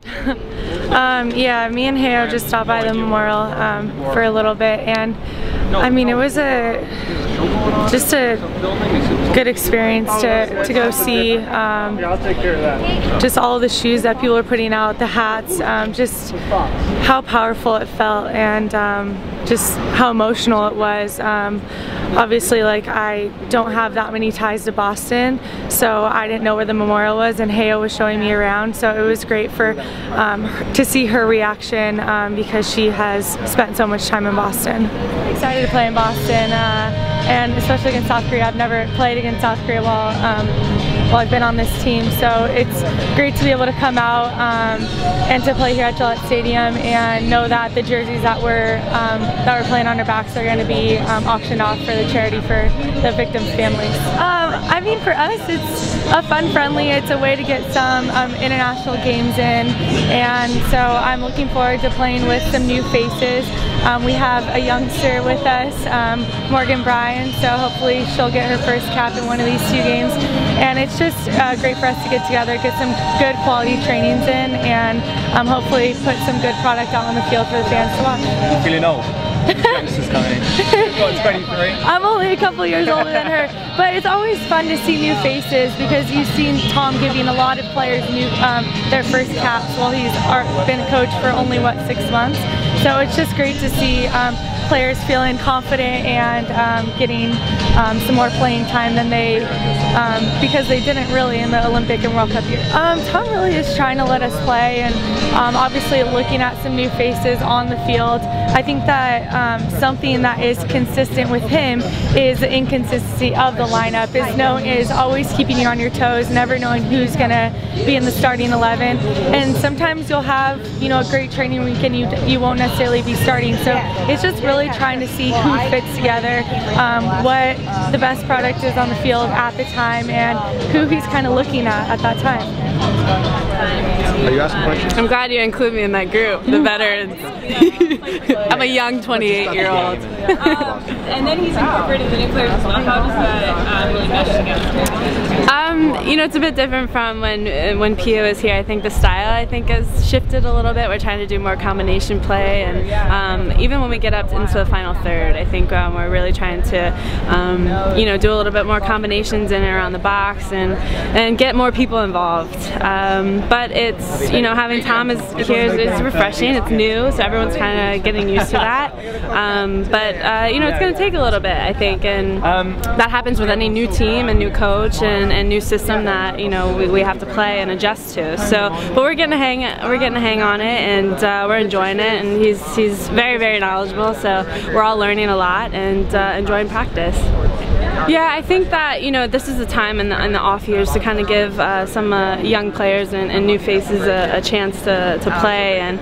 Yeah, me and Heo just stopped by the memorial for a little bit, and I mean, it was just a good experience to go see just all of the shoes that people were putting out, the hats, just how powerful it felt, and just how emotional it was. Obviously, like, I don't have that many ties to Boston, so I didn't know where the memorial was, and Heo was showing me around, so it was great for to see her reaction because she has spent so much time in Boston. Excited to play in Boston, and especially against South Korea. I've never played against South Korea while I've been on this team, so it's great to be able to come out and to play here at Gillette Stadium and know that the jerseys that we're playing on our backs are going to be auctioned off for the charity for the victims' families. I mean, for us, it's a fun-friendly. It's a way to get some international games in, and so I'm looking forward to playing with some new faces. We have a youngster with us, Morgan Bryan, so hopefully she'll get her first cap in one of these 2 games, and it's just great for us to get together, get some good quality trainings in, and hopefully put some good product out on the field for the fans to watch. Feeling old? Youngsters coming in. Got 23. I'm only a couple years older than her, but it's always fun to see new faces because you've seen Tom giving a lot of players their first caps while he's been a coach for only, what, 6 months. So it's just great to see players feeling confident and getting some more playing time than they, because they didn't really in the Olympic and World Cup year. Tom really is trying to let us play, and obviously looking at some new faces on the field. I think that something that is consistent with him is the inconsistency of the lineup. Is always keeping you on your toes, never knowing who's gonna be in the starting 11. And sometimes you'll have, you know, a great training week and you won't necessarily be starting. So it's just really trying to see who fits together, what the best product is on the field at the time, and who he's kind of looking at that time. Are you asking questions? I'm glad you include me in that group, the veterans. I'm a young 28-year-old. And then he's incorporated the new players as well. How does that really mesh together? You know, it's a bit different from when Pio was here. I think the style, has shifted a little bit. We're trying to do more combination play, and even when we get up into the final third, I think we're really trying to, you know, do a little bit more combinations in and around the box and get more people involved. But it's, you know, having Tom here is refreshing. It's new, so everyone's kind of getting used to that. But you know, it's going to take a little bit, I think, and that happens with any new team and new coach and new system that, you know, we have to play and adjust to. So, but we're getting a hang on it, and we're enjoying it. And he's very, very knowledgeable. So we're all learning a lot and enjoying practice. Yeah, I think that, you know, this is the time in the off years to kind of give some young players and new faces a chance to play, and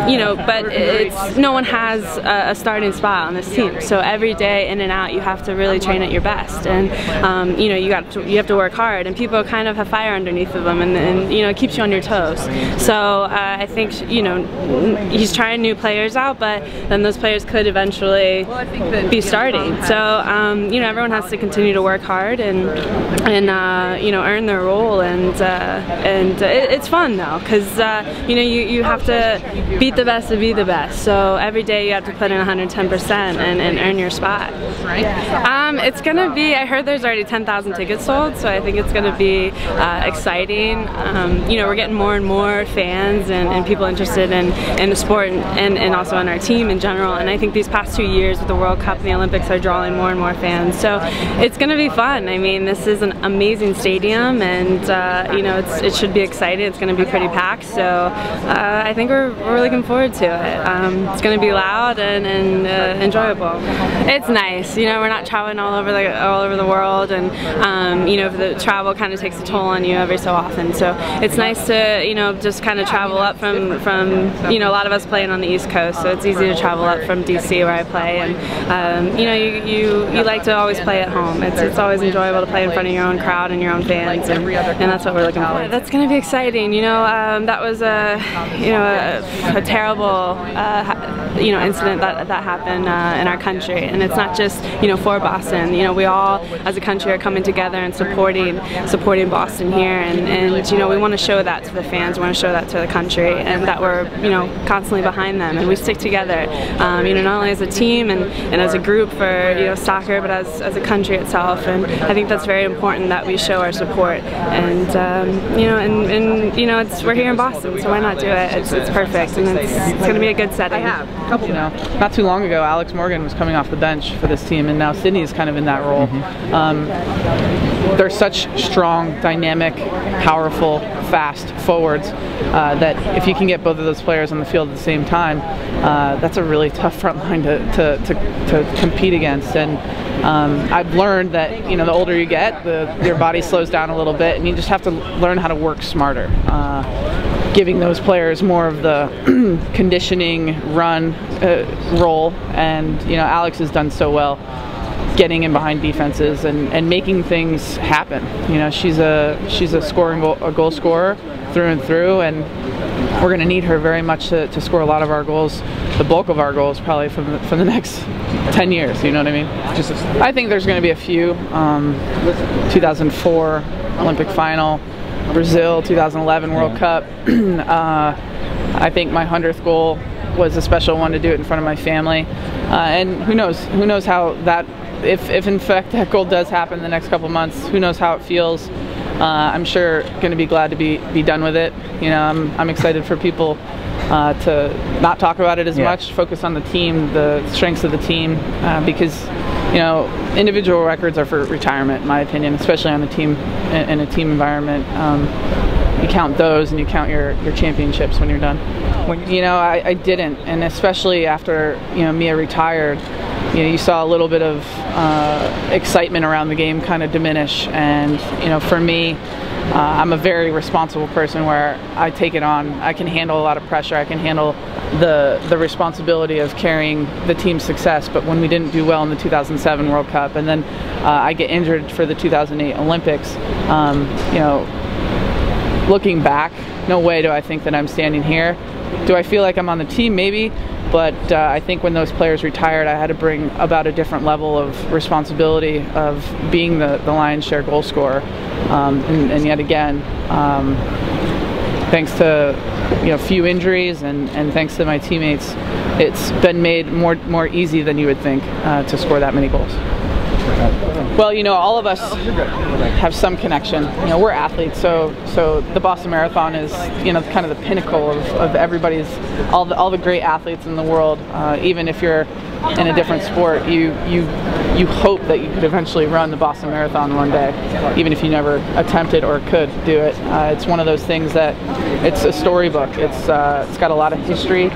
you know, but no one has a starting spot on this team. So every day in and out, you have to really train at your best, and you know, you have to work hard, and people kind of have fire underneath of them, and you know, it keeps you on your toes. So I think, you know, he's trying new players out, but then those players could eventually be starting. So you know, everyone has to continue to work hard and you know, earn their role, and it's fun though, because you know, you have to beat the best to be the best. So every day you have to put in 110% and earn your spot. It's gonna be, I heard there's already 10,000 tickets sold, so I think it's gonna be exciting. You know, we're getting more and more fans and people interested in the sport and also in our team in general, and I think these past 2 years with the World Cup and the Olympics are drawing more and more fans. So it's going to be fun. I mean, this is an amazing stadium, and you know, it should be exciting. It's going to be pretty packed, so I think we're looking forward to it. It's going to be loud and enjoyable. It's nice. You know, we're not traveling all over the world, and you know, the travel kind of takes a toll on you every so often. So it's nice to, you know, just kind of travel up from you know, a lot of us playing on the East Coast, so it's easy to travel up from DC where I play, and you know, you like to always play at home. It's always enjoyable to play in front of your own crowd and your own fans, and that's what we're looking for. That's going to be exciting. You know, that was a terrible incident that happened in our country, and it's not just for Boston. You know, we all as a country are coming together and supporting Boston here, and we want to show that to the fans. We want to show that to the country, and that we're constantly behind them, and we stick together. Not only as a team and as a group for soccer, but as a country itself. And I think that's very important that we show our support. And we're here in Boston, so why not do it? It's perfect, and it's going to be a good setting. Not too long ago, Alex Morgan was coming off the bench for this team, and now Sydney is kind of in that role. They're such strong, dynamic, powerful, fast forwards that if you can get both of those players on the field at the same time, that's a really tough front line to compete against. And I've learned that the older you get, your body slows down a little bit, and you just have to learn how to work smarter. Giving those players more of the conditioning run role, and Alex has done so well getting in behind defenses and making things happen. She's a goal scorer through and through, and we're going to need her very much to score a lot of our goals, the bulk of our goals probably for the next 10 years, you know what I mean? I think there's going to be a few. 2004 Olympic final, Brazil, 2011 World Cup. I think my 100th goal was a special one to do it in front of my family. And who knows how that, if in fact that goal does happen in the next couple months, who knows how it feels. I'm sure going to be glad to be done with it. I'm excited for people to not talk about it as much, focus on the team, the strengths of the team, because individual records are for retirement, in my opinion, especially on a team, in a team environment. You count those and you count your championships when you're done. I didn't, and especially after Mia retired, you saw a little bit of excitement around the game kind of diminish. And for me, I'm a very responsible person where I take it on. I can handle a lot of pressure. I can handle the responsibility of carrying the team's success. But when we didn't do well in the 2007 World Cup, and then I get injured for the 2008 Olympics, looking back, no way do I think that I'm standing here. Do I feel like I'm on the team? Maybe. But I think when those players retired, I had to bring about a different level of responsibility of being the lion's share goal scorer. And yet again, thanks to few injuries and thanks to my teammates, it's been made more easy than you would think to score that many goals. Well, all of us have some connection. We're athletes, so the Boston Marathon is, kind of the pinnacle of everybody's, all the great athletes in the world. Even if you're in a different sport, you hope that you could eventually run the Boston Marathon one day, even if you never attempted or could do it. It's one of those things that it's a storybook. It's got a lot of history,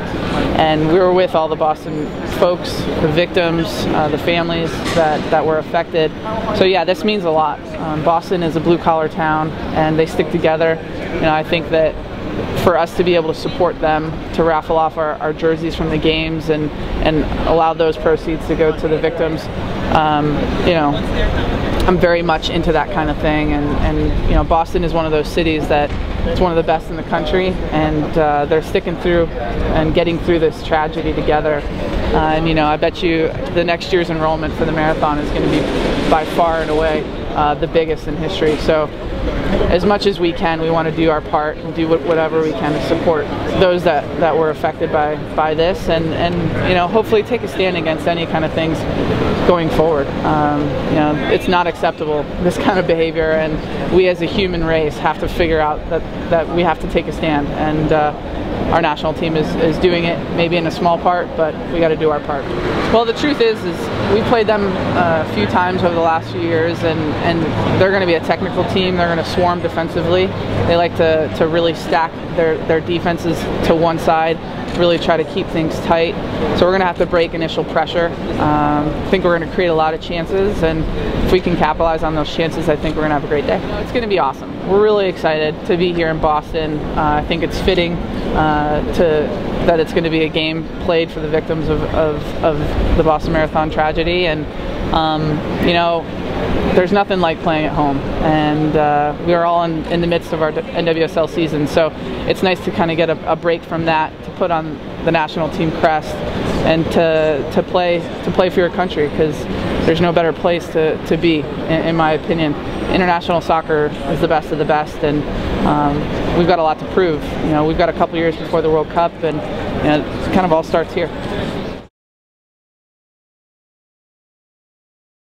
and we were with all the Boston folks, the victims, the families that were affected. So yeah, this means a lot. Boston is a blue-collar town, and they stick together. I think that for us to be able to support them, to raffle off our jerseys from the games and allow those proceeds to go to the victims, I'm very much into that kind of thing. And Boston is one of those cities that it's one of the best in the country, and they're sticking through and getting through this tragedy together. And I bet you the next year's enrollment for the marathon is going to be by far and away the biggest in history. So as much as we can, we want to do our part and do whatever we can to support those that were affected by this, and hopefully take a stand against any kind of things going forward. It's not acceptable, this kind of behavior, and we as a human race have to figure out that we have to take a stand. And our national team is doing it, maybe in a small part, but we got to do our part. Well, the truth is we played them a few times over the last few years, and they're going to be a technical team. They're going to swarm defensively. They like to really stack their defenses to one side, really try to keep things tight. So we're going to have to break initial pressure. I think we're going to create a lot of chances, and if we can capitalize on those chances, I think we're going to have a great day. It's going to be awesome. We're really excited to be here in Boston. I think it's fitting that it's going to be a game played for the victims of the Boston Marathon tragedy, and you know, there's nothing like playing at home, and we are all in the midst of our NWSL season, so it's nice to kind of get a break from that, to put on the national team crest, and to play for your country, because there's no better place to be, in my opinion. International soccer is the best of the best, and we've got a lot to prove. You know, we've got a couple years before the World Cup, and you know, it kind of all starts here.